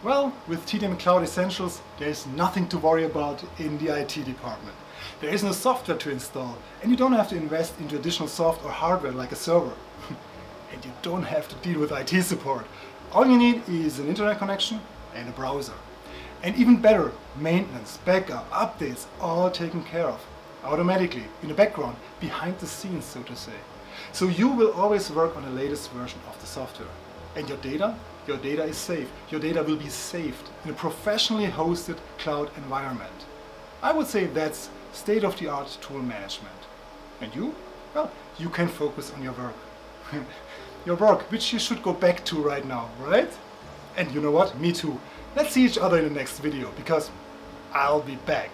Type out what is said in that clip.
Well, with TDM Cloud Essentials, there is nothing to worry about in the IT department. There is no software to install, and you don't have to invest into additional soft or hardware like a server. And you don't have to deal with IT support. All you need is an internet connection and a browser. And even better, maintenance, backup, updates, all taken care of. Automatically, in the background, behind the scenes, so to say. So you will always work on the latest version of the software. And your data? Your data is safe. Your data will be saved in a professionally hosted cloud environment. I would say that's state-of-the-art tool management. And you? Well, you can focus on your work. Your work, which you should go back to right now, right? And you know what? Me too. Let's see each other in the next video, because I'll be back.